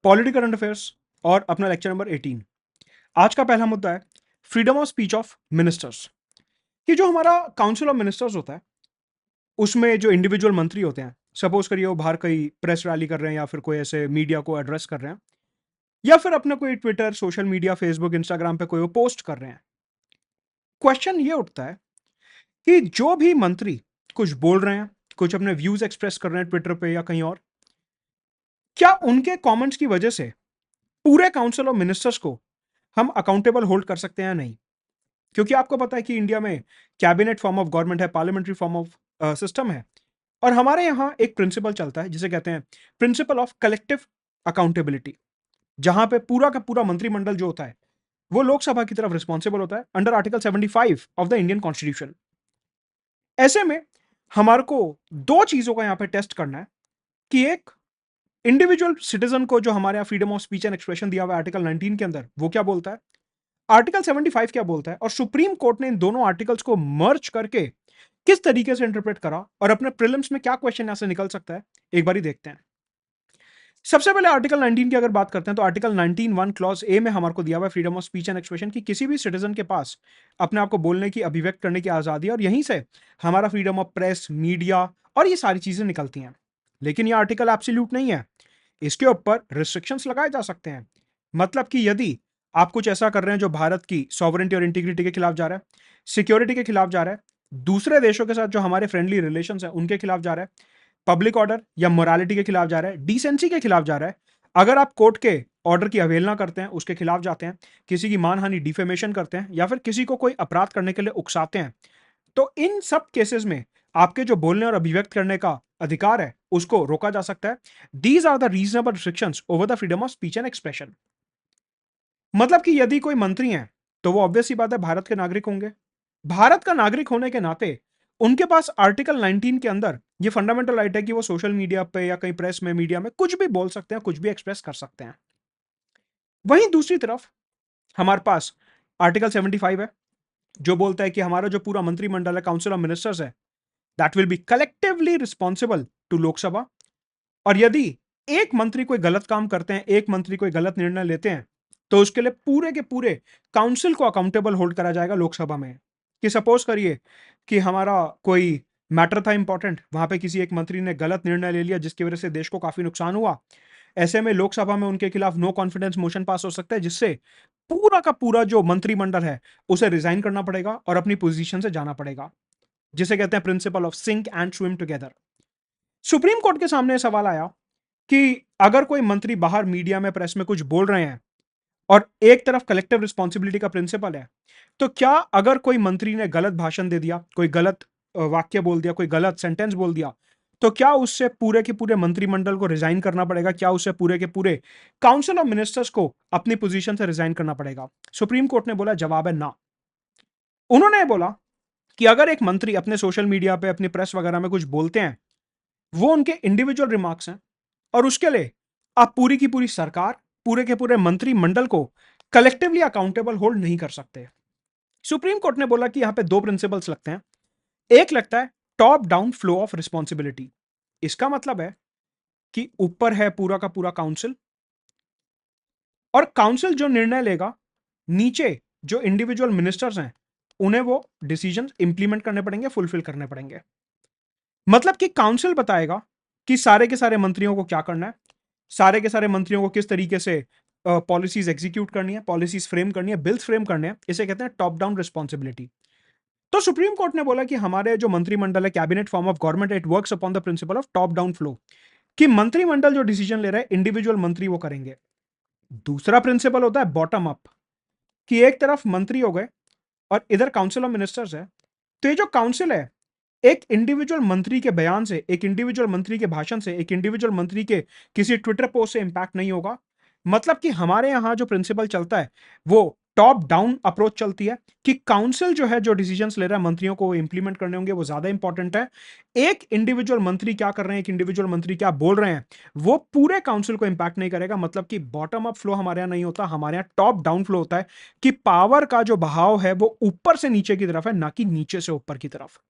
Polity current affairs और अपना lecture number 18। आज का पहला मुद्दा है freedom of speech of ministers. कि जो हमारा काउंसिल ऑफ मिनिस्टर्स होता है उसमें जो इंडिविजुअल मंत्री होते हैं, सपोज करिए वो बाहर कहीं प्रेस रैली कर रहे हैं या फिर कोई ऐसे मीडिया को एड्रेस कर रहे हैं या फिर अपना कोई Twitter, social media, Facebook, Instagram पे कोई वो पोस्ट कर रहे हैं। क्वेश्चन ये उठता है कि जो भी मंत्री कुछ बोल रहे हैं, कुछ अपने व्यूज एक्सप्रेस कर रहे हैं ट्विटर पे या कहीं और, क्या उनके कमेंट्स की वजह से पूरे काउंसिल ऑफ मिनिस्टर्स को हम अकाउंटेबल होल्ड कर सकते हैं या नहीं? क्योंकि आपको पता है कि इंडिया में कैबिनेट फॉर्म ऑफ गवर्नमेंट है, पार्लियामेंट्री फॉर्म ऑफ सिस्टम है, और हमारे यहां एक प्रिंसिपल चलता है जिसे कहते हैं प्रिंसिपल ऑफ कलेक्टिव अकाउंटेबिलिटी, जहां पे पूरा का पूरा मंत्रिमंडल जो होता है वो लोकसभा की तरफ रिस्पॉन्सिबल होता है under article 75 of the Indian constitution. ऐसे में हमारे को दो चीजों का यहां पे टेस्ट करना है कि एक इंडिविजुअल सिटीजन को जो हमारे यहाँ freedom of speech and expression दिया हुआ है आर्टिकल 19 के अंदर, वो क्या बोलता है, आर्टिकल 75 क्या बोलता है, और सुप्रीम कोर्ट ने इन दोनों आर्टिकल्स को मर्ज करके किस तरीके से इंटरप्रेट करा और अपने प्रीलिम्स में क्या क्वेश्चन यहां से निकल सकता है, एक बार देखते हैं। सबसे पहले आर्टिकल 19 की अगर बात करते हैं तो आर्टिकल 19 1 क्लॉज ए में हमारे को दिया हुआ है freedom of speech and expression की किसी भी सिटीजन के पास अपने आप को बोलने की, अभिव्यक्त करने की आजादी है, और यहीं से हमारा फ्रीडम ऑफ प्रेस, मीडिया और ये सारी चीजें निकलती हैं। लेकिन ये आर्टिकल एब्सोल्यूट नहीं है, इसके ऊपर रिस्ट्रिक्शंस लगाए जा सकते हैं। मतलब कि यदि आप कुछ ऐसा कर रहे हैं जो भारत की सॉवरेंटी और इंटीग्रिटी के खिलाफ जा रहा है, सिक्योरिटी के खिलाफ जा रहा है, दूसरे देशों के साथ जो हमारे फ्रेंडली रिलेशंस है उनके खिलाफ जा रहा है, पब्लिक ऑर्डर या मोरालिटी के खिलाफ जा रहा है, डिसेंसी के खिलाफ जा रहा है, अगर आप कोर्ट के ऑर्डर की अवहेलना करते हैं, उसके खिलाफ जाते हैं, किसी की मानहानि, डिफेमेशन करते हैं या फिर किसी को कोई अपराध करने के लिए उकसाते हैं, तो इन सब केसेस में आपके जो बोलने और अभिव्यक्त करने का अधिकार है उसको रोका जा सकता है। These are the reasonable restrictions over the freedom of speech and expression. मतलब कि यदि कोई मंत्री हैं तो वो ऑब्वियस सी बात है भारत के नागरिक होंगे। भारत का नागरिक होने के नाते उनके पास आर्टिकल 19 के अंदर ये फंडामेंटल राइट है कि वो सोशल मीडिया पे या कहीं प्रेस में, मीडिया में कुछ भी बोल सकते हैं, कुछ भी एक्सप्रेस कर सकते हैं। वहीं दूसरी तरफ हमारे पास आर्टिकल 75 है जो बोलता है कि हमारा जो पूरा मंत्रिमंडल है, काउंसिल ऑफ मिनिस्टर्स है, that will be collectively responsible to Lok Sabha. और यदि एक मंत्री कोई गलत काम करते हैं, एक मंत्री कोई गलत निर्णय लेते हैं, तो उसके लिए पूरे के पूरे काउंसिल को अकाउंटेबल होल्ड करा जाएगा लोकसभा में। कि सपोज करिए कि हमारा कोई मैटर था इंपॉर्टेंट, वहां पे किसी एक मंत्री ने गलत निर्णय ले लिया जिसकी वजह से देश को काफी नुकसान हुआ। ऐसे में लोकसभा में उनके खिलाफ नो कॉन्फिडेंस मोशन पास हो सकता है, जिससे पूरा का पूरा जो मंत्रिमंडल है उसे रिजाइन करना पड़ेगा और अपनी पोजीशन से जाना पड़ेगा, जिसे कहते हैं principle of sink and swim together. Supreme court के सामने सवाल आया कि अगर कोई मंत्री बाहर मीडिया में, प्रेस में कुछ बोल रहे हैं और एक तरफ कलेक्टिव रिस्पॉन्सिबिलिटी का प्रिंसिपल है, तो क्या अगर कोई मंत्री ने गलत भाषण दे दिया, कोई गलत वाक्य बोल दिया, कोई गलत सेंटेंस बोल दिया, तो क्या उससे पूरे के पूरे मंत्रिमंडल को रिजाइन करना पड़ेगा? क्या उससे पूरे के पूरे काउंसिल ऑफ मिनिस्टर्स को अपनी पोजीशन से रिजाइन करना पड़ेगा? सुप्रीम कोर्ट ने बोला जवाब है ना। उन्होंने बोला कि अगर एक मंत्री अपने सोशल मीडिया पे, अपनी प्रेस वगैरह में कुछ बोलते हैं, वो उनके इंडिविजुअल रिमार्क्स हैं और उसके लिए आप पूरी की पूरी सरकार, पूरे के पूरे मंत्रिमंडल को कलेक्टिवली अकाउंटेबल होल्ड नहीं कर सकते। सुप्रीम कोर्ट ने बोला कि यहां पे दो प्रिंसिपल्स लगते हैं। एक लगता है top down flow of responsibility. इसका मतलब है कि ऊपर है पूरा का पूरा काउंसिल, और काउंसिल जो निर्णय लेगा, नीचे जो इंडिविजुअल मिनिस्टर्स हैं उन्हें वो डिसीजन इंप्लीमेंट करने पड़ेंगे, फुलफिल करने पड़ेंगे। मतलब कि काउंसिल बताएगा कि सारे के सारे मंत्रियों को क्या करना है, सारे के सारे मंत्रियों को किस तरीके से पॉलिसीज एग्जीक्यूट करनी है, पॉलिसीज फ्रेम करनी है, बिल्स फ्रेम करने हैं। इसे कहते हैं टॉप डाउन रिस्पॉन्सिबिलिटी। तो सुप्रीम कोर्ट ने बोला कि हमारे जो मंत्रिमंडल है, cabinet form of government, it works upon the principle of top down flow, कि मंत्रिमंडल जो डिसीजन ले रहा है इंडिविजुअल मंत्री वो करेंगे। दूसरा प्रिंसिपल होता है बॉटम अप, कि एक तरफ मंत्री हो गए और इधर काउंसिल ऑफ मिनिस्टर्स है। तो ये जो काउंसिल है, एक इंडिविजुअल मंत्री के बयान से, एक इंडिविजुअल मंत्री के भाषण से, एक इंडिविजुअल मंत्री के किसी ट्विटर पोस्ट से इंपैक्ट नहीं होगा। मतलब कि हमारे यहां जो प्रिंसिपल चलता है वो टॉप डाउन अप्रोच चलती है, कि काउंसिल जो है, जो डिसीजंस ले रहा है मंत्रियों को इंप्लीमेंट करने होंगे, वो ज्यादा इंपॉर्टेंट है। एक इंडिविजुअल मंत्री क्या कर रहे हैं, एक इंडिविजुअल मंत्री क्या बोल रहे हैं, वो पूरे काउंसिल को इंपैक्ट नहीं करेगा। मतलब कि बॉटम अप फ्लो हमारे यहां नहीं होता, हमारे यहां टॉप डाउन फ्लो होता है, कि पावर का जो बहाव है वो ऊपर से नीचे की तरफ है, ना कि नीचे से ऊपर की तरफ।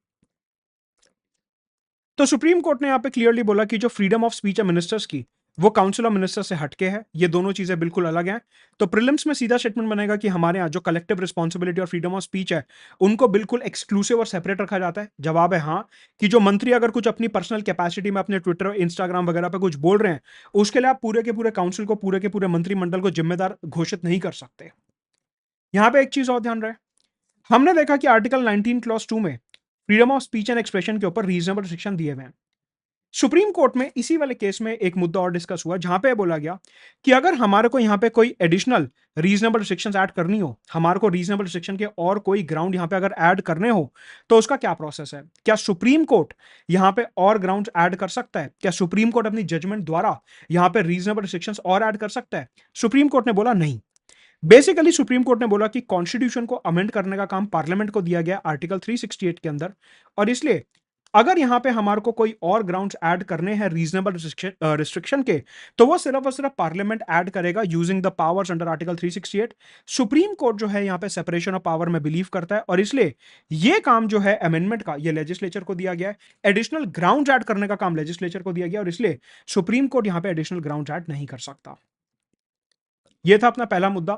तो सुप्रीम कोर्ट ने यहां पे क्लियरली बोला कि जो फ्रीडम ऑफ स्पीच है मिनिस्टर्स की, वो काउंसिल ऑफ मिनिस्टर से हटके है, ये दोनों चीजें बिल्कुल अलग हैं। तो प्रीलिम्स में सीधा स्टेटमेंट बनेगा कि हमारे यहाँ जो कलेक्टिव रिस्पॉन्सिबिलिटी और फ्रीडम ऑफ स्पीच है, उनको बिल्कुल एक्सक्लूसिव और सेपरेट रखा जाता है। जवाब है हाँ, कि जो मंत्री अगर कुछ अपनी पर्सनल कैपेसिटी में अपने ट्विटर, इंस्टाग्राम वगैरह पे कुछ बोल रहे हैं, उसके लिए आप पूरे के पूरे काउंसिल को, पूरे के पूरे मंत्रिमंडल को जिम्मेदार घोषित नहीं कर सकते। यहां पे एक चीज और ध्यान रहे, हमने देखा कि आर्टिकल 19 क्लॉज 2 में freedom of speech and expression के ऊपर रीजनेबल रिस्ट्रिक्शन दिए हुए हैं। सुप्रीम कोर्ट में इसी वाले केस में एक मुद्दा और डिस्कस हुआ, जहां पे बोला गया कि अगर हमारे को यहां पे कोई एडिशनल रीजनेबल रिस्ट्रिक्शंस ऐड करनी हो, हमारे को रीजनेबल रिस्ट्रिक्शन के और कोई ग्राउंड यहां पे अगर ऐड करने हो, तो उसका क्या प्रोसेस है? क्या सुप्रीम कोर्ट यहां पे और ग्राउंड ऐड कर सकता है? क्या सुप्रीम कोर्ट अपनी जजमेंट द्वारा यहां पे रीजनेबल रिस्ट्रिक्शंस और ऐड कर सकता है? सुप्रीम कोर्ट ने बोला नहीं। बेसिकली सुप्रीम कोर्ट ने बोला कि कॉन्स्टिट्यूशन को अमेंड करने का काम पार्लियामेंट को दिया गया आर्टिकल 368 के अंदर, और इसलिए अगर यहां पे हमारे को कोई और ग्राउंड्स ऐड करने हैं रीजनेबल रिस्ट्रिक्शन के, तो वो सिर्फ और सिर्फ पार्लियामेंट ऐड करेगा using the powers under article 368। Supreme court जो है यहां पे सेपरेशन ऑफ पावर में बिलीव करता है, और इसलिए ये काम जो है अमेंडमेंट का, ये लेजिस्लेचर को दिया गया है। एडिशनल ग्राउंड ऐड करने का काम लेजिस्लेचर को दिया गया, और इसलिए सुप्रीम कोर्ट यहां पे एडिशनल ग्राउंड ऐड नहीं कर सकता। ये था अपना पहला मुद्दा,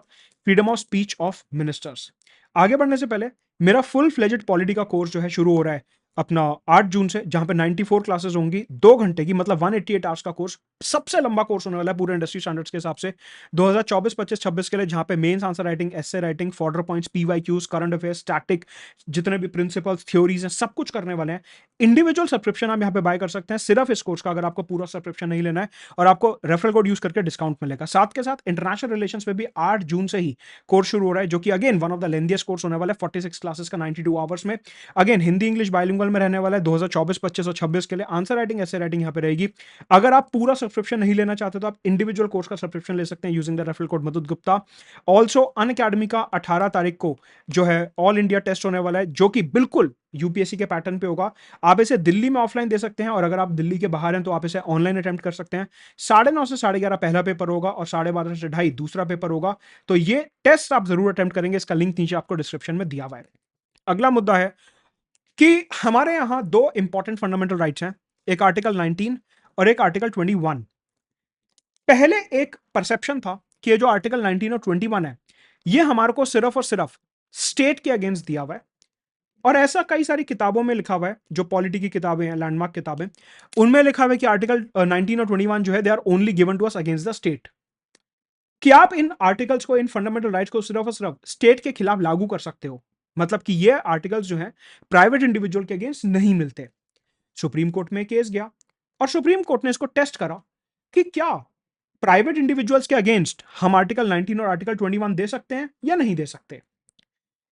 freedom of speech of ministers. आगे बढ़ने से पहले मेरा फुल फ्लेजेड पॉलिटी का कोर्स जो है शुरू हो रहा है अपना 8 जून से, जहां पे 94 क्लासेस होंगी, 2 घंटे की, मतलब 188 आवर्स का कोर्स, सबसे लंबा कोर्स होने वाला है पूरे इंडस्ट्री स्टैंडर्ड्स के हिसाब से 2024 25 26 के लिए, जहां पे mains answer writing, essay writing, फॉर्डर points, PYQs, current affairs, static, जितने भी प्रिंसिपल्स, थ्योरीज हैं, सब कुछ करने वाले हैं। इंडिविजुअल सब्सक्रिप्शन आप यहाँ पे बाय कर सकते हैं सिर्फ इस कोर्स का, अगर आपको पूरा सब्सक्रिप्शन नहीं लेना है, और आपको रेफरल कोड यूज करके डिस्काउंट मिलेगा। साथ के साथ इंटरनेशनल रिलेशंस में भी 8 जून से ही कोर्स शुरू हो रहा है, जो कि again one of the lengthiest course होने वाला है, 46 क्लासेस का 92 आवर्स में। अगेन हिंदी इंग्लिश बाइलिंगुअल में रहने वाला है 2024 25 और 26 के लिए। आंसर राइटिंग, ऐसे राइटिंग यहाँ पे रहेगी। अगर आप पूरा सब्सक्रिप्शन नहीं लेना चाहते तो आप इंडिविजुअल कोर्स का सब्सक्रिप्शन ले सकते हैं यूजिंग द रेफरल कोड मधुद गुप्ता। ऑल्सो अनअकैडमी का 18 तारीख को जो है ऑल इंडिया टेस्ट होने वाला है, जो कि बिल्कुल यूपीएससी के पैटर्न पे होगा। आप इसे दिल्ली में ऑफलाइन दे सकते हैं, और अगर आप दिल्ली के बाहर हैं तो आप इसे ऑनलाइन अटेम्प्ट कर सकते हैं। 9:30 से 11:30 पहला पेपर होगा, और 12:30 से 2:30 दूसरा पेपर होगा। तो ये टेस्ट आप जरूर अटेम्प्ट करेंगे, इसका लिंक नीचे आपको डिस्क्रिप्शन में दिया हुआ है। अगला मुद्दा है कि हमारे यहां दो इंपॉर्टेंट फंडामेंटल राइट्स हैं, एक आर्टिकल 19 और एक आर्टिकल 21। पहले एक परसेप्शन था कि ये जो आर्टिकल 19 और 21 है, ये हमारे को सिर्फ और सिर्फ स्टेट के अगेंस्ट दिया हुआ है, और ऐसा कई सारी किताबों में लिखा हुआ है, जो पॉलिटी की किताबें हैं, लैंडमार्क किताबें, उनमें लिखा हुआ है कि आर्टिकल 19 और 21 जो है, they are only given to us against the state, कि आप इन आर्टिकल्स को, इन फंडामेंटल राइट्स को सिर्फ और सिर्फ स्टेट के खिलाफ लागू कर सकते हो। मतलब कि ये आर्टिकल्स जो हैं प्राइवेट इंडिविजुअल के अगेंस्ट नहीं मिलते। सुप्रीम कोर्ट में केस गया, और सुप्रीम कोर्ट ने इसको टेस्ट करा कि क्या प्राइवेट इंडिविजुअल्स के अगेंस्ट हम आर्टिकल 19 और आर्टिकल 21 दे सकते हैं या नहीं दे सकते।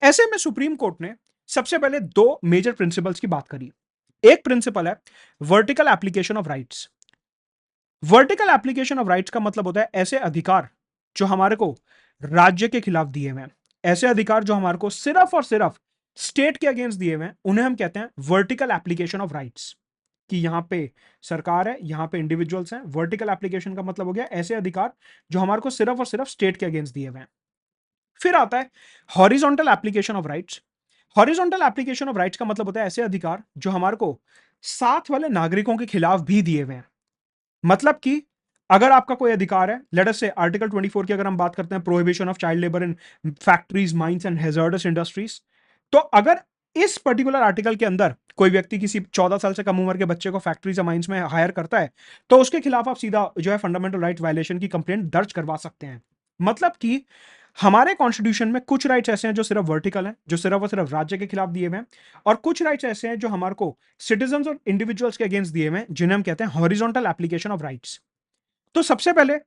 ऐसे में सुप्रीम कोर्ट ने सबसे पहले दो मेजर प्रिंसिपल्स की बात करी। एक प्रिंसिपल है vertical application of rights. Vertical application of rights का मतलब होता है ऐसे अधिकार जो हमारे को राज्य के खिलाफ दिए हुए हैं, ऐसे अधिकार जो हमारे को सिर्फ और सिर्फ स्टेट के अगेंस्ट दिए हुए हैं, उन्हें हम कहते हैं वर्टिकल एप्लीकेशन ऑफ राइट्स। कि यहां पे सरकार है, यहां पे इंडिविजुअल्स हैं। वर्टिकल एप्लीकेशन का मतलब हो गया ऐसे अधिकार जो हमारे को सिर्फ और सिर्फ स्टेट के अगेंस्ट दिए हुए हैं। फिर आता है horizontal application of rights. Horizontal application of rights का मतलब होता है ऐसे अधिकार जो हमारे को साथ वाले नागरिकों के खिलाफ भी दिए हुए हैं। मतलब कि अगर आपका कोई अधिकार है, लेट अस से आर्टिकल 24 की अगर हम बात करते हैं, prohibition of child labour in factories, mines and hazardous industries, तो अगर इस पर्टिकुलर आर्टिकल के अंदर कोई व्यक्ति किसी 14 साल से कम उम्र के बच्चे को फैक्ट्रीज या माइंस में हायर करता है, तो उसके खिलाफ आप सीधा जो है फंडामेंटल राइट वायलेशन की कंप्लेंट दर्ज करवा सकते हैं। मतलब कि हमारे कॉन्स्टिट्यूशन में कुछ राइट्स ऐसे हैं जो सिर्फ वर्टिकल हैं, जो सिर्फ और सिर्फ राज्य के खिलाफ दिए हुए हैं, और कुछ राइट्स ऐसे हैं जो हमारे को सिटीजंस और इंडिविजुअल्स के अगेंस्ट दिए हुए हैं, जिन्हें हम कहते हैं हॉरिजॉन्टल एप्लीकेशन ऑफ राइट्स। तो सबसे पहले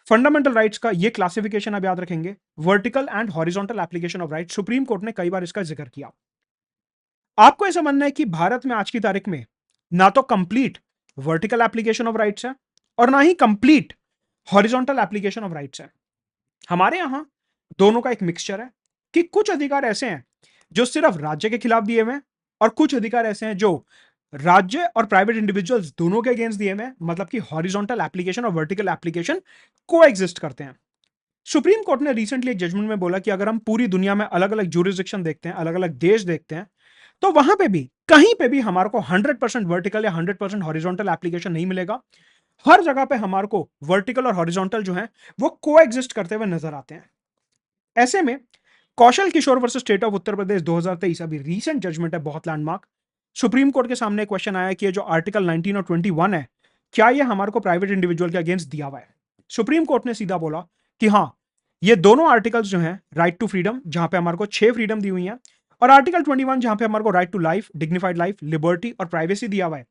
फंडामेंटल राइट्स का ये क्लासिफिकेशन आप याद रखेंगे, vertical and horizontal application of rights. Supreme court ने कई बार इसका जिक्र किया। आपको ऐसा मानना है कि भारत में आज की तारीख में ना तो complete vertical application of rights है, और ना ही complete horizontal application of rights है। हमारे यहां दोनों का एक मिक्सचर है, कि कुछ अधिकार ऐसे हैं जो सिर्फ राज्य के खिलाफ दिए हुए हैं, और कुछ अधिकार ऐसे हैं जो राज्य और प्राइवेट इंडिविजुअल्स दोनों के अगेंस्ट दिए हुए हैं। मतलब कि हॉरिजॉन्टल एप्लीकेशन और वर्टिकल एप्लीकेशन को एग्जिस्ट करते हैं। सुप्रीम कोर्ट ने रिसेंटली एक जजमेंट में बोला कि अगर हम पूरी दुनिया में अलग अलग ज्यूरिसडिक्शन देखते हैं, अलग अलग देश देखते हैं, तो वहां पे भी कहीं पे भी हमारे को 100% वर्टिकल या 100% हॉरिजॉन्टल एप्लीकेशन नहीं मिलेगा। हर जगह पे हमारे को वर्टिकल और हॉरिजॉन्टल जो है वो कोएग्जिस्ट करते हुए नजर आते हैं। ऐसे में Kaushal Kishore versus state of Uttar Pradesh 2023 अभी रीसेंट जजमेंट है, बहुत लैंडमार्क। सुप्रीम कोर्ट के सामने क्वेश्चन आया कि ये जो आर्टिकल 19 और 21 है, क्या ये हमारे को प्राइवेट इंडिविजुअल के अगेंस्ट दिया हुआ है? सुप्रीम कोर्ट ने सीधा बोला कि हाँ, ये दोनों आर्टिकल्स जो हैं, राइट टू फ्रीडम जहां पे हमारे को 6 फ्रीडम दी हुई हैं, और आर्टिकल 21 जहां पे हमारे को right to life, dignified life, liberty और प्राइवेसी दिया हुआ है,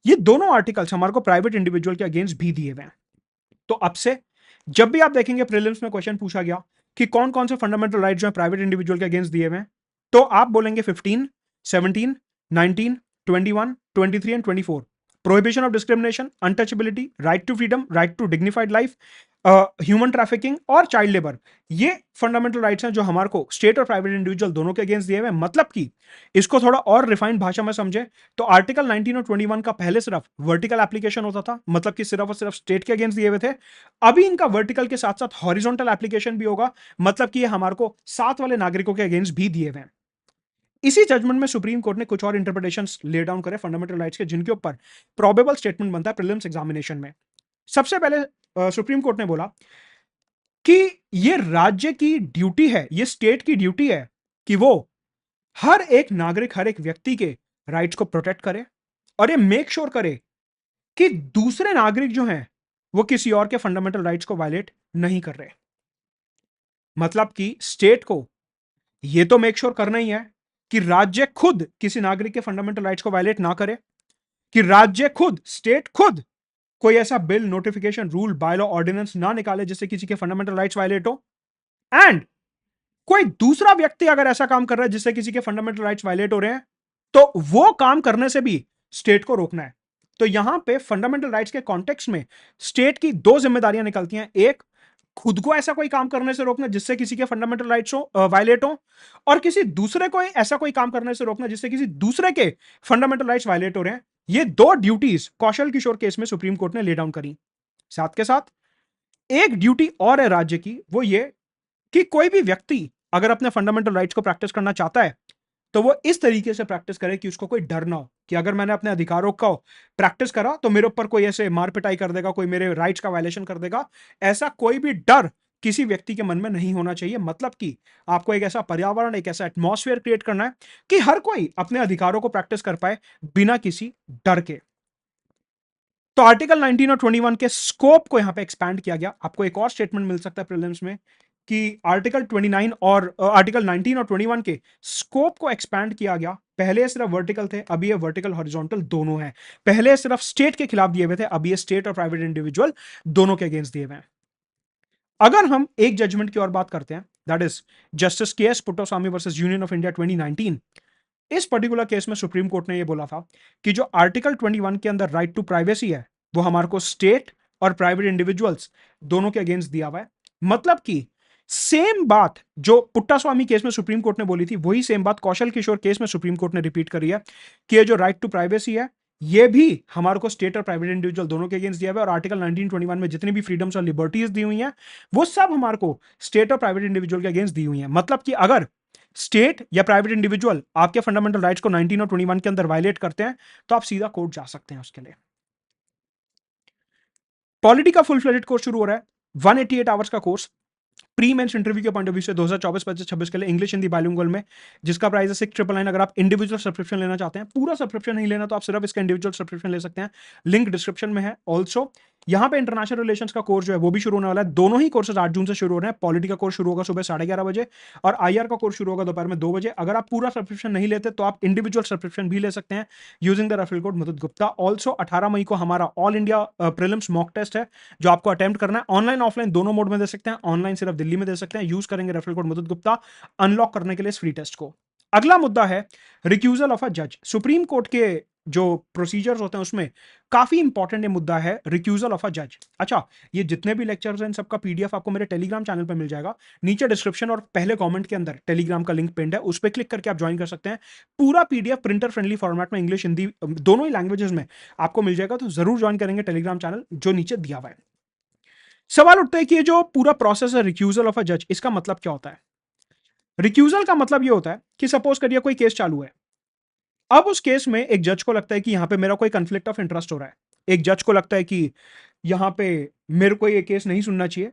ये दोनों आर्टिकल्स हमारे को प्राइवेट इंडिविजुअल के अगेंस्ट भी दिए हुए हैं। तो अब से जब भी आप देखेंगे प्रीलिम्स में क्वेश्चन पूछा गया कि कौन कौन से फंडामेंटल राइट जो है प्राइवेट इंडिविजुअल के अगेंस्ट दिए हुए हैं, तो आप बोलेंगे 15, 17, 19, 21, 23 and 24। Prohibition of discrimination, untouchability, right to freedom, right to dignified life, human trafficking और चाइल्ड लेबर, ये फंडामेंटल राइट्स हैं जो हमारे को स्टेट और प्राइवेट इंडिविजुअल दोनों के अगेंस्ट दिए हुए हैं। मतलब कि इसको थोड़ा और रिफाइंड भाषा में समझे तो आर्टिकल 19 और 21 का पहले सिर्फ वर्टिकल एप्लीकेशन होता था, मतलब कि सिर्फ और सिर्फ स्टेट के अगेंस्ट दिए हुए थे। अभी इनका वर्टिकल के साथ साथ हॉरिजॉन्टल एप्लीकेशन भी होगा, मतलब कि ये हमारे को साथ वाले नागरिकों के अगेंस्ट भी दिए हुए हैं। इसी जजमेंट में सुप्रीम कोर्ट ने कुछ और इंटरप्रिटेशंस ले डाउन करे फंडामेंटल राइट्स के, जिनके ऊपर प्रोबेबल स्टेटमेंट बनता है प्रीलिम्स एग्जामिनेशन में। सबसे पहले सुप्रीम कोर्ट ने बोला कि ये राज्य की ड्यूटी है, ये स्टेट की ड्यूटी है कि वो हर एक नागरिक, हर एक व्यक्ति के राइट्स को प्रोटेक्ट करे और ये मेक श्योर करे कि दूसरे नागरिक जो हैं वो किसी और के फंडामेंटल राइट्स को वायलेट नहीं कर रहे। मतलब कि स्टेट को ये तो मेक श्योर करना ही है कि राज्य खुद किसी नागरिक के फंडामेंटल राइट्स को वायलेट ना करे, कि राज्य खुद, स्टेट खुद कोई ऐसा bill, notification, rule, bylaw, ordinance ना निकाले जिससे किसी के फंडामेंटल राइट्स वायलेट हो। एंड कोई दूसरा व्यक्ति अगर ऐसा काम कर रहा है जिससे किसी के फंडामेंटल राइट्स वायलेट हो रहे हैं, तो वो काम करने से भी स्टेट को रोकना है। तो यहां पे फंडामेंटल राइट्स के कॉन्टेक्स्ट में स्टेट की दो जिम्मेदारियां निकलती हैं। एक, खुद को ऐसा कोई काम करने से रोकना जिससे किसी के फंडामेंटल राइट्स हो वायलेट हो, और किसी दूसरे को ऐसा कोई काम करने से रोकना जिससे किसी दूसरे के फंडामेंटल राइट्स वायलेट हो रहे हैं। ये दो ड्यूटीज कौशल किशोर केस में सुप्रीम कोर्ट ने ले डाउन करी। साथ के साथ एक ड्यूटी और है राज्य की, वो ये कि कोई भी व्यक्ति अगर अपने फंडामेंटल राइट्स को प्रैक्टिस करना चाहता है तो वो इस तरीके से प्रैक्टिस करे कि उसको कोई डर ना हो कि अगर मैंने अपने अधिकारों का प्रैक्टिस करा तो मेरे ऊपर कोई ऐसे मार पिटाई कर देगा, कोई मेरे राइट्स का वायलेशन कर देगा। ऐसा कोई भी डर किसी व्यक्ति के मन में नहीं होना चाहिए। मतलब कि आपको एक ऐसा पर्यावरण, एक ऐसा एटमॉस्फेयर क्रिएट करना है कि हर कोई अपने अधिकारों को प्रैक्टिस कर पाए बिना किसी डर के। तो आर्टिकल 19 और 21 के स्कोप को यहां पे एक्सपैंड किया गया। आपको एक और स्टेटमेंट मिल सकता है प्रीलिम्स में कि आर्टिकल 29 और आर्टिकल 19 और 21 के स्कोप को एक्सपैंड किया गया। पहले सिर्फ वर्टिकल थे, अभी ये वर्टिकल हॉरिजॉन्टल दोनों हैं। पहले सिर्फ स्टेट के खिलाफ दिए हुए थे, अभी ये स्टेट और प्राइवेट इंडिविजुअल दोनों के अगेंस्ट दिए हुए हैं। अगर हम एक जजमेंट की और बात करते हैं, दैट इज जस्टिस के S Puttaswamy versus union of India 2019। इस पर्टिकुलर केस में सुप्रीम कोर्ट ने यह बोला था कि जो आर्टिकल 21 के अंदर राइट टू प्राइवेसी है वो हमारे को स्टेट और प्राइवेट इंडिविजुअल्स दोनों के अगेंस्ट दिया हुआ है। मतलब कि सेम बात जो पुट्टास्वामी केस में सुप्रीम कोर्ट ने बोली थी, वही सेम बात कौशल किशोर केस में सुप्रीम कोर्ट ने रिपीट करी है कि ये जो राइट टू प्राइवेसी है ये भी हमारे को स्टेट और प्राइवेट इंडिविजुअल दोनों के अगेंस्ट दिया हुआ है। और आर्टिकल 1921 में जितनी भी फ्रीडम्स और लिबर्टीज दी हुई हैं वो सब हमारे को स्टेट और प्राइवेट इंडिविजुअल के अगेंस्ट दी हुई हैं। मतलब कि अगर स्टेट या प्राइवेट इंडिविजुअल आपके फंडामेंटल राइट्स को 19 और 21 के अंदर वायलेट करते हैं तो आप सीधा कोर्ट जा सकते हैं उसके लिए। पॉलिटी का फुल फ्लेजेड कोर्स शुरू हो रहा है, 188 आवर्स का कोर्स प्री मेंस इंटरव्यू के पॉइंट ऑफ व्यू से 2024-25-26 के लिए इंग्लिश हिंदी बाइलिंगुअल में, जिसका प्राइस है 6,999। अगर आप इंडिविजुअल सब्सक्रिप्शन लेना चाहते हैं, पूरा सब्सक्रिप्शन नहीं लेना तो आप सिर्फ इसका इंडिविजुअल सब्सक्रिप्शन ले सकते हैं, लिंक डिस्क्रिप्शन में है। ऑल्सो यहाँ पे इंटरनेशनल रिलेशंस का कोर्स जो है वो भी शुरू होने वाला है। दोनों ही कोर्सेज 8 जून से शुरू हो रहे हैं। पॉलिटी का कोर्स शुरू होगा सुबह 11:30 बजे और आईआर का कोर्स शुरू होगा दोपहर में 2 बजे। अगर आप पूरा सब्सक्रिप्शन नहीं लेते तो आप इंडिविजुअल सब्सक्रिप्शन भी ले सकते हैं यूजिंग द रेफरल कोड मुदत गुप्ता। ऑल्सो 18 मई को हमारा all India prelims mock test है जो आपको अटेम्प्ट करना है। ऑनलाइन ऑफलाइन दोनों मोड में दे सकते हैं, ऑनलाइन सिर्फ दिल्ली में दे सकते हैं। यूज करेंगे रेफरल कोड मुदत गुप्ता अनलॉक करने के लिए इस फ्री टेस्ट को। अगला मुद्दा है रिक्यूजल ऑफ अ जज। सुप्रीम कोर्ट के जो प्रोसीजर्स होते हैं उसमें काफी इंपॉर्टेंट ये मुद्दा है रिक्यूजल ऑफ अ जज। अच्छा, ये जितने भी लेक्चर्स हैं इन सबका पीडीएफ आपको मेरे टेलीग्राम चैनल पर मिल जाएगा। नीचे डिस्क्रिप्शन और पहले कमेंट के अंदर टेलीग्राम का लिंक पिंड है, उस पर क्लिक करके आप ज्वाइन कर सकते हैं। पूरा पीडीएफ प्रिंटर फ्रेंडली फॉर्मेट में इंग्लिश हिंदी दोनों ही लैंग्वेजेस में आपको मिल जाएगा, तो जरूर ज्वाइन करेंगे टेलीग्राम चैनल जो नीचे दिया हुआ है। सवाल उठता है कि ये जो पूरा प्रोसेस है रिक्यूजल ऑफ अ जज, इसका मतलब क्या होता है? रिक्यूजल का मतलब ये होता है कि सपोज करिए कोई केस चालू है। अब उस केस में एक जज को लगता है कि यहां पे मेरा कोई कंफ्लिक्ट ऑफ इंटरेस्ट हो रहा है। एक जज को लगता है कि यहाँ पे मेरे को ये केस नहीं सुनना चाहिए,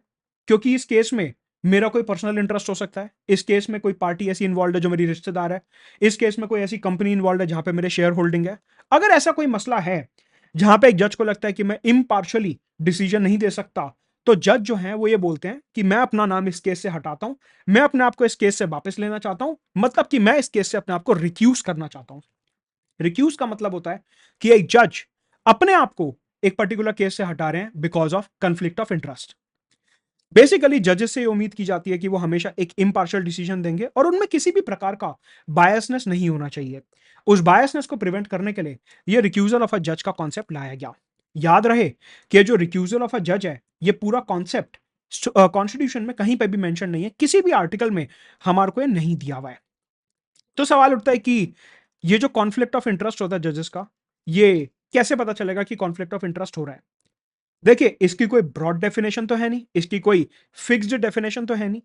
क्योंकि इस केस में मेरा कोई पर्सनल इंटरेस्ट हो सकता है, इस केस में कोई पार्टी ऐसी इन्वॉल्व है जो मेरी रिश्तेदार है, इस केस में कोई ऐसी कंपनी इन्वॉल्व है जहां पे मेरे शेयर होल्डिंग है। अगर ऐसा कोई मसला है जहां पे एक जज को लगता है कि मैं इम्पार्शली डिसीजन नहीं दे सकता, तो जज जो है वो ये बोलते हैं कि मैं अपना नाम इस केस से हटाता हूं, मैं अपने आप को इस केस से वापस लेना चाहता हूं, मतलब कि मैं इस केस से अपने आप को रिक्यूज करना चाहता हूं। रिक्यूज का मतलब होता है कि एक जज अपने आप को एक पर्टिकुलर केस से हटा रहे हैं because of conflict of interest. Basically जजेस से ये उम्मीद की जाती है कि वो हमेशा एक इम्पार्शियल डिसीजन देंगे और उनमें किसी भी प्रकार का बायसनेस नहीं होना चाहिए। उस बायसनेस को प्रिवेंट करने के लिए ये रिक्यूजल ऑफ अ जज का कॉन्सेप्ट लाया गया। याद रहे कि जो रिक्यूजल ऑफ अ जज है, ये पूरा कॉन्सेप्ट कॉन्स्टिट्यूशन में कहीं पे भी मेंशन नहीं है, किसी भी आर्टिकल में हमारे को ये नहीं दिया हुआ है। तो सवाल उठता है कि ये जो कॉन्फ्लिक्ट ऑफ इंटरेस्ट होता है जजेस का, ये कैसे पता चलेगा कि कॉन्फ्लिक्ट ऑफ इंटरेस्ट हो रहा है? देखिए, इसकी कोई ब्रॉड डेफिनेशन तो है नहीं, इसकी कोई फिक्स्ड डेफिनेशन तो है नहीं,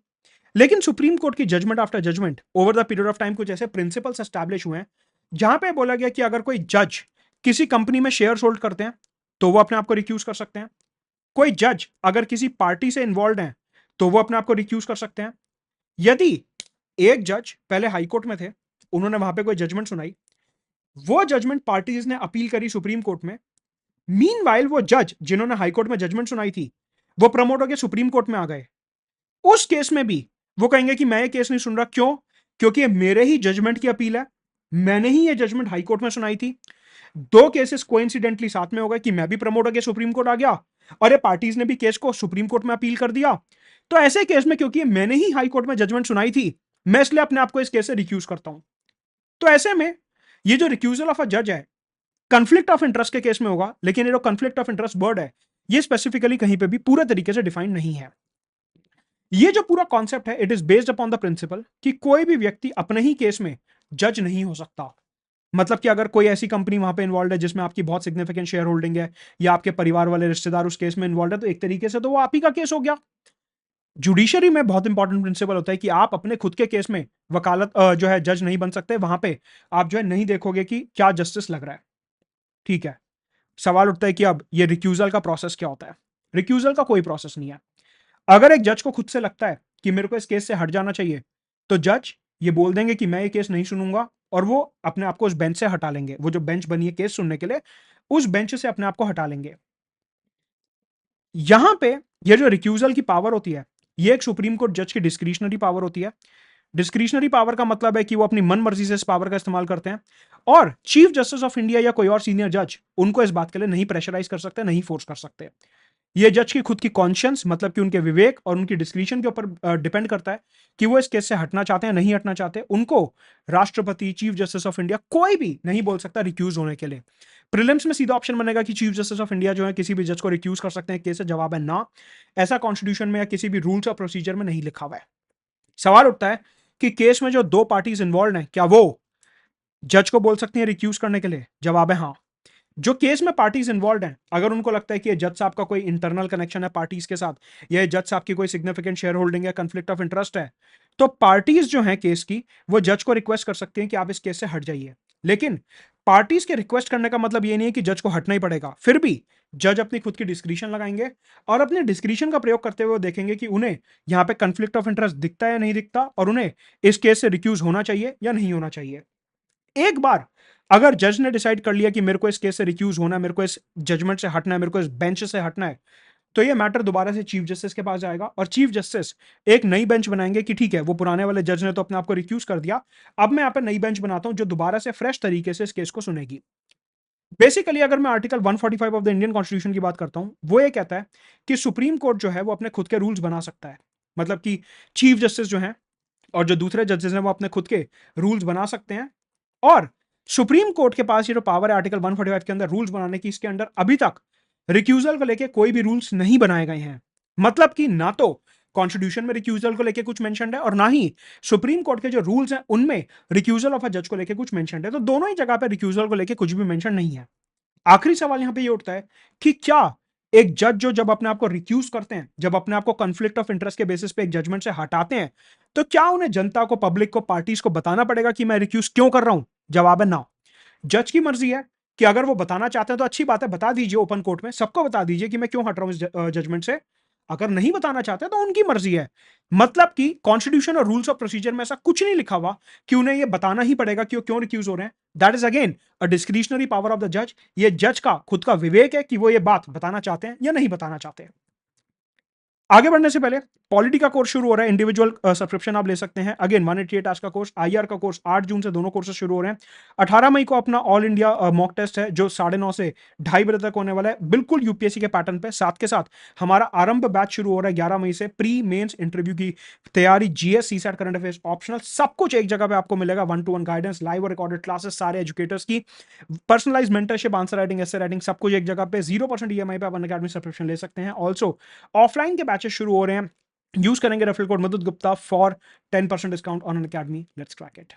लेकिन सुप्रीम कोर्ट की judgement after judgement over the period of time कुछ ऐसे प्रिंसिपल्स एस्टैब्लिश हुए हैं जहां पे बोला गया कि अगर कोई जज किसी कंपनी में शेयर होल्ड करते हैं तो वो अपने आप को रिक्यूज कर सकते हैं। कोई जज अगर किसी पार्टी से इन्वॉल्व है तो वो अपने आप को रिक्यूज कर सकते हैं। यदि एक जज पहले हाईकोर्ट में थे, उन्होंने वहां पे कोई जजमेंट सुनाई, वो जजमेंट पार्टीज ने अपील करी सुप्रीम कोर्ट में, मीनवाइल वो जज जिन्होंने हाईकोर्ट में जजमेंट सुनाई थी वो प्रमोट होकर सुप्रीम कोर्ट में आ गए, उस केस में भी वो कहेंगे कि मैं ये केस नहीं सुन रहा। क्यों? क्योंकि ये मेरे ही जजमेंट की अपील है, मैंने ही ये जजमेंट हाईकोर्ट में सुनाई थी। दो केसेस कोइंसिडेंटली साथ में हो गए कि मैं भी प्रमोट होकर सुप्रीम कोर्ट आ गया और ये पार्टीज ने भी केस को सुप्रीम कोर्ट में अपील कर दिया। तो ऐसे केस में क्योंकि मैंने ही हाई कोर्ट में जजमेंट सुनाई थी, मैं इसलिए अपने आप को इस केस से रिक्यूज करता हूं। तो ऐसे में ये जो रिक्यूजल ऑफ अ जज है, कंफ्लिक्ट ऑफ इंटरेस्ट के केस में होगा, लेकिन ये जो कंफ्लिक्ट ऑफ इंटरेस्ट वर्ड है, ये स्पेसिफिकली कहीं पे भी पूरे तरीके से डिफाइंड नहीं है। ये जो पूरा कॉन्सेप्ट है, it is based upon the principle कि कोई भी व्यक्ति अपने ही केस में जज नहीं हो सकता। मतलब कि अगर कोई ऐसी कंपनी वहां पे इन्वॉल्व है जिसमें आपकी बहुत सिग्निफिकेंट शेयर होल्डिंग है, या आपके परिवार वाले रिश्तेदार उस केस में इन्वॉल्व है, तो एक तरीके से तो वो आप ही का केस हो गया। जुडिशरी में बहुत इंपॉर्टेंट प्रिंसिपल होता है कि आप अपने खुद के केस में वकालत जो है जज नहीं बन सकते। वहां पे आप जो है नहीं देखोगे कि क्या जस्टिस लग रहा है। ठीक है, सवाल उठता है कि अब ये रिक्यूजल का प्रोसेस क्या होता है? रिक्यूजल का कोई प्रोसेस नहीं है। अगर एक जज को खुद से लगता है कि मेरे को इस केस से हट जाना चाहिए, तो जज ये बोल देंगे कि मैं ये केस नहीं सुनूंगा, और वो अपने आप को उस बेंच से हटा लेंगे। वो जो बेंच बनी है केस सुनने के लिए, उस बेंच से अपने आप को हटा लेंगे। यहां पे ये जो रिक्यूजल की पावर होती है, ये एक सुप्रीम कोर्ट जज की डिस्क्रिशनरी पावर होती है। डिस्क्रिशनरी पावर का मतलब है कि वो अपनी मन मर्जी से इस पावर का इस्तेमाल करते हैं, और चीफ जस्टिस ऑफ इंडिया या कोई और सीनियर जज उनको इस बात के लिए नहीं प्रेशराइज कर सकते, नहीं फोर्स कर सकते। ये जज की खुद की कॉन्शियंस, मतलब कि उनके विवेक और उनकी डिस्क्रिशन के ऊपर डिपेंड करता है कि वो इस केस से हटना चाहते हैं, नहीं हटना चाहते। उनको राष्ट्रपति, चीफ जस्टिस ऑफ इंडिया, कोई भी नहीं बोल सकता रिक्यूज होने के लिए। प्रीलिम्स में सीधा ऑप्शन बनेगा कि चीफ जस्टिस ऑफ इंडिया जो है किसी भी जज को रिक्यूज कर सकते हैं केस से। जवाब है ना, ऐसा कॉन्स्टिट्यूशन में या किसी भी रूल्स और प्रोसीजर में नहीं लिखा हुआ है। सवाल उठता है कि केस में जो दो पार्टीज इन्वॉल्व हैं, क्या वो जज को बोल सकती हैं रिक्यूज करने के लिए? जवाब है हाँ। जो केस में पार्टीज इन्वॉल्व हैं, अगर उनको लगता है कि ये जज साहब का कोई इंटरनल कनेक्शन है पार्टीज के साथ, या जज साहब की कोई सिग्निफिकेंट शेयर होल्डिंग है, कंफ्लिक्ट ऑफ इंटरेस्ट है, तो पार्टीज जो हैं केस की, वो जज को रिक्वेस्ट कर सकती हैं कि आप इस केस से हट जाइए। लेकिन पार्टीज के रिक्वेस्ट करने का मतलब ये नहीं है कि जज को हटना ही पड़ेगा। फिर भी जज अपनी खुद की डिस्क्रिशन लगाएंगे, और अपने डिस्क्रिशन का प्रयोग करते हुए देखेंगे कि उन्हें यहाँ पे कंफ्लिक्ट ऑफ इंटरेस्ट दिखता है या नहीं दिखता, और उन्हें इस केस से रिक्यूज होना चाहिए या नहीं होना चाहिए। एक बार अगर जज ने डिसाइड कर लिया कि मेरे को इस केस से रिक्यूज होना है, मेरे को इस जजमेंट से हटना है, मेरे को इस बेंच से हटना है, तो ये मैटर दोबारा से चीफ जस्टिस के पास जाएगा, और चीफ जस्टिस एक नई बेंच बनाएंगे कि ठीक है, वो पुराने वाले जज ने तो अपने आप को रिक्यूज कर दिया, अब मैं यहाँ पे नई बेंच बनाता हूं जो दोबारा से फ्रेश तरीके से इस केस को सुनेगी। बेसिकली अगर मैं article 145 of the Indian constitution की बात करता हूं, वो ये कहता है कि सुप्रीम कोर्ट जो है वो अपने खुद के रूल्स बना सकता है। मतलब कि चीफ जस्टिस जो है और जो दूसरे जजेस हैं वो अपने खुद के रूल्स बना सकते हैं, और सुप्रीम कोर्ट के पास ये जो पावर है आर्टिकल 145 के अंदर रूल्स बनाने की, इसके अंदर अभी तक रिक्यूजल को लेके कोई भी रूल्स नहीं बनाए गए हैं। मतलब कि ना तो कॉन्स्टिट्यूशन में रिक्यूजल को लेके कुछ मेंशन्ड है, और ना ही सुप्रीम कोर्ट के जो रूल्स हैं उनमें रिक्यूजल ऑफ अ जज को लेके कुछ मेंशन्ड है। तो दोनों ही जगह पे रिक्यूजल को लेके कुछ भी मेंशन नहीं है। आखिरी सवाल यहां पे ये उठता है कि क्या एक जज जो जब अपने आप को रिक्यूज करते हैं, जब अपने आप को कॉन्फ्लिक्ट ऑफ इंटरेस्ट के बेसिस पे एक जजमेंट से हटाते हैं, तो क्या उन्हें जनता को, पब्लिक को, पार्टीज को बताना पड़ेगा कि मैं रिक्यूज क्यों कर रहा हूं? जवाब है ना। जज की मर्जी है कि अगर वो बताना चाहते हैं तो अच्छी बात है, बता दीजिए ओपन कोर्ट में, सबको बता दीजिए कि मैं क्यों हट रहा हूँ इस जजमेंट से। अगर नहीं बताना चाहते तो उनकी मर्जी है। मतलब कि कॉन्स्टिट्यूशन और रूल्स ऑफ प्रोसीजर में ऐसा कुछ नहीं लिखा हुआ कि उन्हें ये बताना ही पड़ेगा कि वो क्यों रिक्यूज हो रहे हैं। That is again a discretionary power of the जज। ये जज का खुद का विवेक है कि वो ये बात बताना चाहते हैं या नहीं बताना चाहते हैं। आगे बढ़ने से पहले पॉलिटी का कोर्स शुरू हो रहा है, इंडिविजुअल सब्सक्रिप्शन आप ले सकते हैं। अगेन 188 आवर्स का कोर्स, आईआर का कोर्स 8 जून से दोनों कोर्सेज शुरू हो रहे हैं। 18 मई को अपना ऑल इंडिया मॉक टेस्ट है जो 9:30 से 2:30 बजे तक होने वाला है, बिल्कुल यूपीएससी के पैटर्न पे। साथ के साथ हमारा आरंभ बैच शुरू हो रहा है 11 मई से, प्री मेंस इंटरव्यू की तैयारी, GS, CSAT, current affairs, optional, सब कुछ एक जगह पे आपको मिलेगा। 1-to-1 गाइडेंस, लाइव और रिकॉर्डेड क्लासेस सारे एजुकेटर्स की, personalise mentorship, answer writing, essay writing, सब कुछ एक जगह पे। 0% ईएमआई पे आप अनअकैडमी सब्सक्रिप्शन ले सकते हैं। ऑल्सो ऑफलाइन के बैचेस शुरू हो रहे हैं, यूज करेंगे रेफरल कोड मधुत Gupta for 10% discount on Unacademy. Let's crack it.